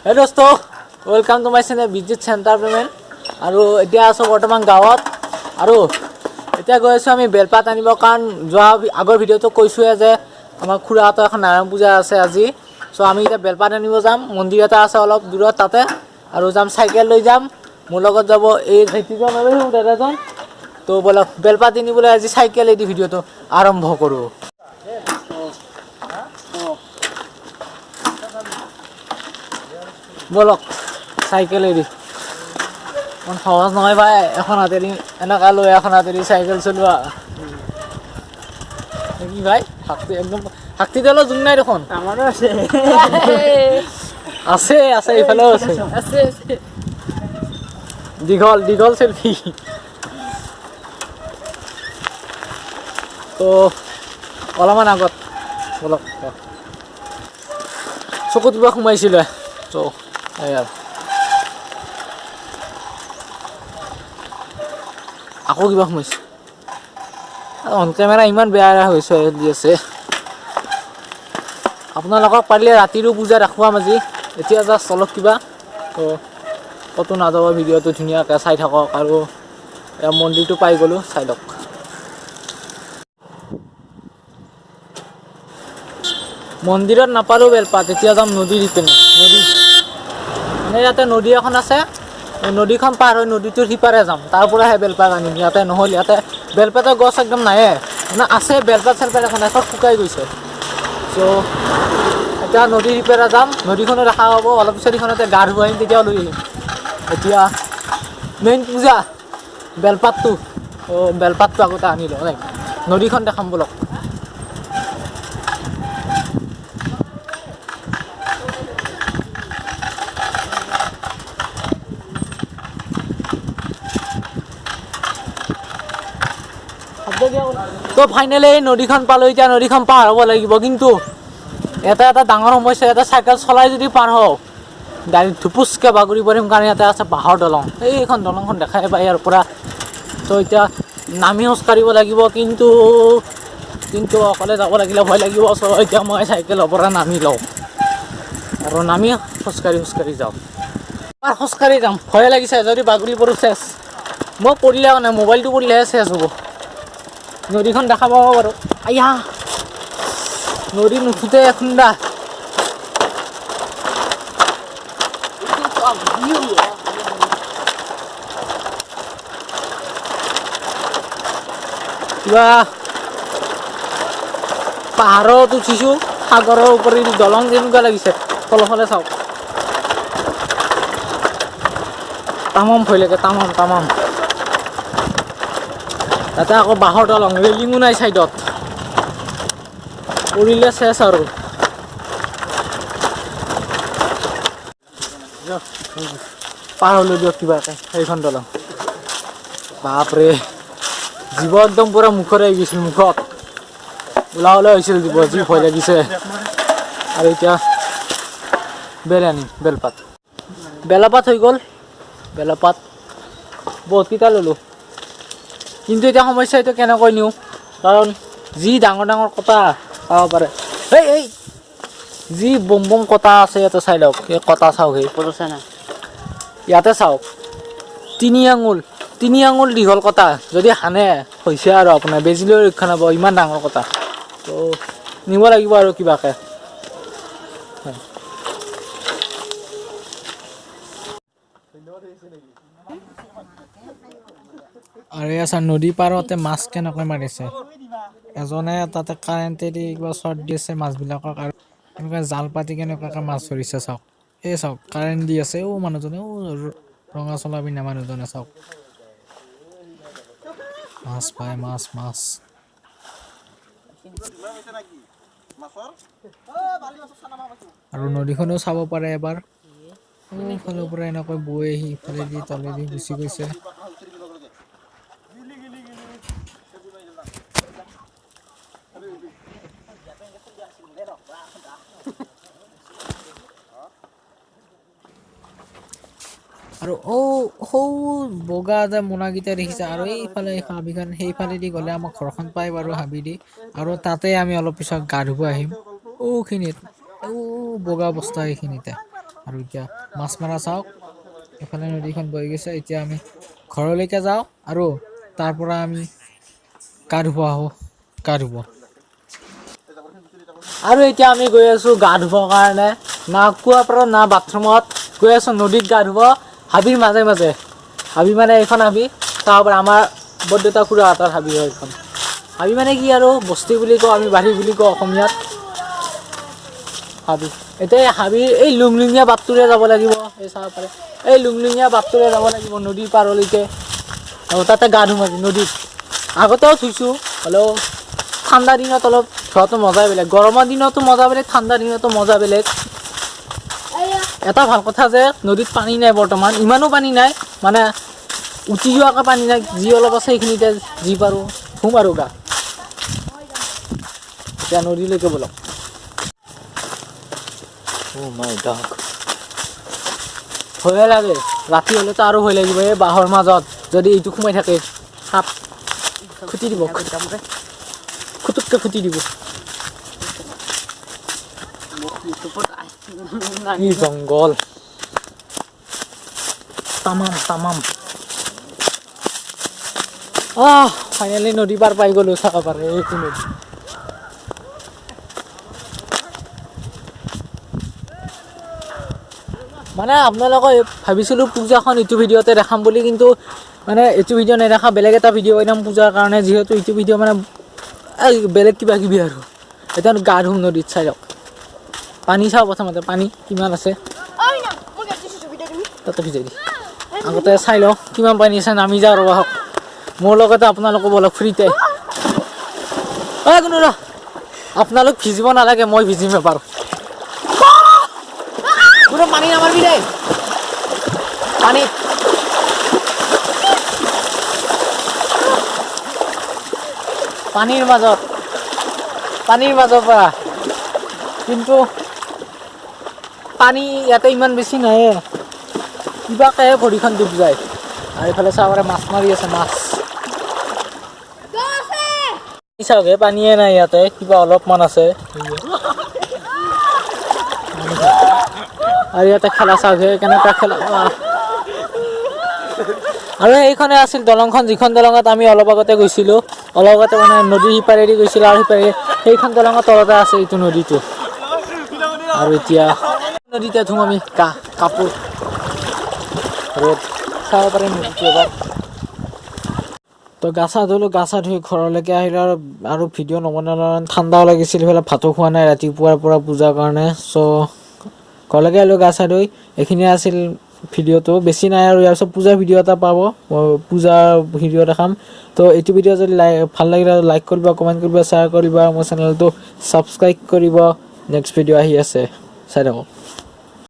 Hey dosto, welcome to my channel Bijit Entertainment. আৰু এতিয়া আছো বৰ্তমান গাঁৱত আৰু এতিয়া গৈ আছো আমি বেলপাত আনিব কাৰণ যোৱা আগৰ ভিডিঅটো কৈছোৱে যে আমাৰ খুৰাহঁতৰ এখন নাৰায়ণ পূজা আছে আজি সো আমি এতিয়া বেলপাত আনিব যাম মন্দিৰ এটা আছে অলপ দূৰত তাতে আৰু যাম চাইকেল লৈ যাম মোৰ লগত যাব এই ভাইটিজন আৰু দাদাজন তো বলক বেলপাত আনিবলৈ আজি চাইকেল এদি ভিডিঅটো আৰম্ভ কৰো বলক সাইকেল এদি কোন সহজ নহয় ভাই এখন হাতেৰি এনেকা লৈ এখন হাতেৰি সাইকেল চলোৱা কি ভাই হাততে একদম হাততে দল জুং নাই দেখোন আমাৰো আছে আছে আছে ইফালেও আছে আছে দীঘল দীঘল সেলফি তো অলপমান আগত বলক চকুত কিবা সোমাইছিলে তো ইয়াৰ আকৌ কিবা সোমাইছে অন কেমেৰা ইমান বেয়া হৈছে দি আছে আপোনালোকক পাৰিলে ৰাতিৰো পূজা ৰাখুৱাম আজি এতিয়া জাষ্ট অলপ কিবা তো কতো নাযাব ভিডিঅ'টো ধুনীয়াকৈ চাই থাকক আৰু মন্দিৰটো পাই গ'লো চাই লওক মন্দিৰত নাপালো বেলপাত এতিয়া যাম নদীৰ পিনে নদী মানে ইয়াতে নদী এখন আছে নদীখন পাৰ হৈ নদীটোৰ সিপাৰে যাম তাৰ পৰা হে বেলপাত আনিম ইয়াতে নহ'ল ইয়াতে বেলপাতৰ গছ একদম নায়ে মানে আছে বেলপাত চেলপাত এখন চব শুকাই গৈছে চ' এতিয়া নদীৰ সিপাৰে যাম নদীখনো দেখা হ'ব অলপ পিছত এইখনতে গা ধুব আহিম তেতিয়া লৈ আহিম এতিয়া মেইন পূজা বেলপাতটো বেলপাতটো আগতে আনি লওঁ নদীখন দেখাম বলক তো ফাইনেলি নদীখন পালো এতিয়া নদীখন পাৰ হ'ব লাগিব কিন্তু এটা ডাঙৰ সমস্যা এটা চাইকেল চলাই যদি পাৰ হওঁ ডাইৰেক্ট ধুপুচকৈ বাগৰি পৰিম কাৰণ ইয়াতে আছে বাঁহৰ দলং এইখন দলংখন দেখাই পাই ইয়াৰ পৰা তো এতিয়া নামি খোজ কাঢ়িব লাগিব কিন্তু অকলে যাব লাগিলে ভয় লাগিব চ' এতিয়া মই চাইকেলৰ পৰা নামি লওঁ আৰু নামি খোজকাঢ়ি যাওঁ আৰু খোজকাঢ়ি যাম ভয়ে লাগিছে যদি বাগৰি পৰোঁ চেচ মই পৰিলে মানে মোবাইলটো পৰিলেহে চেচ হ'ব নদীখন দেখা পাব বাৰু আয়া নদী নুঠোতে খুন্দা কিবা পাহাৰত উঠিছো সাগৰৰ ওপৰি দলং যেনেকুৱা লাগিছে তলফালে চাওক তামাম ভয় লাগে তামাম তাতে আকৌ বাঁহৰ দলং ৰেলিঙো নাই চাইডত পৰিলে চেচ আৰু পাৰ হ'লো দিয়ক কিবাকে সেইখন দলং বাপৰে জীৱ একদম পুৰা মুখৰে আহি গৈছিল মুখত ওলাবলৈ হৈছিল জীৱ যি ভয় লাগিছে আৰু এতিয়া বেলপাত হৈ গ'ল বেলপাত বহুতকেইটা ল'লোঁ কিন্তু এতিয়া সমস্যা এইটো কেনেকৈ নিওঁ কাৰণ যি ডাঙৰ কটা পাব পাৰে এই যি বম কটা আছে ইয়াতে চাই লওক এই কটা চাওক সেই ইয়াতে চাওক তিনি আঙুল দীঘল কটা যদি হানে হৈছে আৰু আপোনাৰ বেজিলৈ ৰক্ষা নাপাব ইমান ডাঙৰ কটা তো নিব লাগিব আৰু কিবাকে আৰু এয়া নদী পাৰতে মাছ কেনেকৈ মাৰিছে এজনে তাতে কাৰেণ্টেদি কিবা শ্বৰ্ট দি আছে মাছবিলাকক আৰু এনেকুৱা জাল পাতি কেনেকুৱাকৈ মাছ ধৰিছে চাওক এই চাওক কাৰেণ্ট দি আছে মানুহজনে ৰঙা চলা পিন্ধা মানুহজনে চাওক মাছ পায় মাছ আৰু নদীখনো চাব পাৰে এবাৰ ফালৰ পৰা এনেকৈ বৈ আহি ইফালেদি তলেদি গুচি গৈছে আৰু বগা যে মোনাকেইটা দেখিছে আৰু এইফালে হাবিখন সেইফালেদি গ'লে আমাৰ ঘৰখন পাই বাৰু হাবিদি আৰু তাতে আমি অলপ পিছত গা ধুব আহিম খিনিত বগা বস্তা এইখিনিতে আৰু এতিয়া মাছ মাৰা চাওক এফালে নদীখন বৈ গৈছে এতিয়া আমি ঘৰলৈকে যাওঁ আৰু তাৰ পৰা আমি গা ধুব আহোঁ গা ধুব আৰু এতিয়া আমি গৈ আছোঁ গা ধুবৰ কাৰণে না কুঁৱাৰ পৰা না বাথৰুমত গৈ আছোঁ নদীত গা ধুব হাবিৰ মাজে মাজে হাবি মানে এইখন হাবি চাব পাৰে আমাৰ বৰদেউতা খুৰাহঁতৰ হাবি হয় এইখন হাবি মানে কি আৰু বস্তি বুলি কওঁ আমি বাৰী বুলি কওঁ অসমীয়াত হাবি এতিয়া হাবিৰ এই লুংলুঙীয়া বাটটোৰে যাব লাগিব এই চাব পাৰে এই লুংলুঙীয়া বাটটোৰে যাব লাগিব নদীৰ পাৰলৈকে আৰু তাতে গা ধুম আজি নদীত আগতেও ধুইছোঁ হ'লেও ঠাণ্ডা দিনত অলপ ধোৱাটো মজাই বেলেগ গৰমৰ দিনতো মজা বেলেগ ঠাণ্ডা দিনতো মজা বেলেগ এটা ভাল কথা যে নদীত পানী নাই বৰ্তমান ইমানো পানী নাই মানে উঠি যোৱাকৈ পানী নাই যি অলপ আছে সেইখিনিতে যি পাৰোঁ ধুম আৰু গা এতিয়া নদীলৈকে ব'লক ভয়ে লাগে ৰাতি হ'লেতো আৰু ভয় লাগিব এই বাঁহৰ মাজত যদি এইটো সোমাই থাকে সাপ খুটি দিব খুটুককৈ খুটি দিব কি জংঘল তামাম ফাইনেলি নদী পাৰ পাই গ'লো চাব পাৰে এইটো নদী মানে আপোনালোকে ভাবিছিলোঁ পূজাখন এইটো ভিডিঅ'তে দেখাম বুলি কিন্তু মানে এইটো ভিডিঅ' নেদেখা বেলেগ এটা ভিডিঅ' একদম পূজাৰ কাৰণে যিহেতু এইটো ভিডিঅ' মানে বেলেগ কিবা কিবি আৰু এতিয়া গা ধুম নদীত চাই লওক পানী চাওঁ প্ৰথমতে পানী কিমান আছে তাতে ভিজাই দি আগতে চাই লওঁ কিমান পানী আছে নামি যাওঁ ৰ'বা হওক মোৰ লগতে আপোনালোকো বলক ফ্ৰীতে কোনো আপোনালোক ভিজিব নালাগে মই ভিজিম এবাৰ কোনো পানী নামাৰিবি দেই পানীৰ মাজৰ পৰা কিন্তু পানী ইয়াতে ইমান বেছি নাহে কিবাকে ভৰিখন ডুব যায় আৰু এইফালে চাব পাৰে মাছ মাৰি আছে মাছ চাওক পানীয়ে নাই ইয়াতে কিবা অলপমান আছে আৰু ইয়াতে খেলা চাওক কেনেকুৱা খেলা আৰু এইখনে আছিল দলংখন যিখন দলঙত আমি অলপ আগতে গৈছিলোঁ অলপ আগতে মানে নদীৰ সিপাৰেদি গৈছিলোঁ আৰু সিপাৰে সেইখন দলঙৰ তলতে আছে এইটো নদীটো আৰু এতিয়া নদীতে ধুম আমি কাপোৰ ৰ'দ চাব পাৰে নদীটো এবাৰ তো গা চা ধুলোঁ গা চা ধুই ঘৰলৈকে আহিলোঁ আৰু ভিডিঅ' নবনালোঁ ঠাণ্ডাও লাগিছিল সেইফালে ভাতো খোৱা নাই ৰাতিপুৱাৰ পৰা পূজাৰ কাৰণে চ' ঘৰলৈকে আহিলোঁ গা চা ধুই এইখিনিয়ে আছিল ভিডিঅ'টো বেছি নাই আৰু ইয়াৰ পিছত পূজাৰ ভিডিঅ' এটা পাব পূজাৰ ভিডিঅ' দেখাম তো এইটো ভিডিঅ' যদি ভাল লাগিলে লাইক কৰিব কমেণ্ট কৰিব শ্বেয়াৰ কৰিব মোৰ চেনেলটো ছাবস্ক্ৰাইব কৰিব নেক্সট ভিডিঅ' আহি আছে চাই থাকক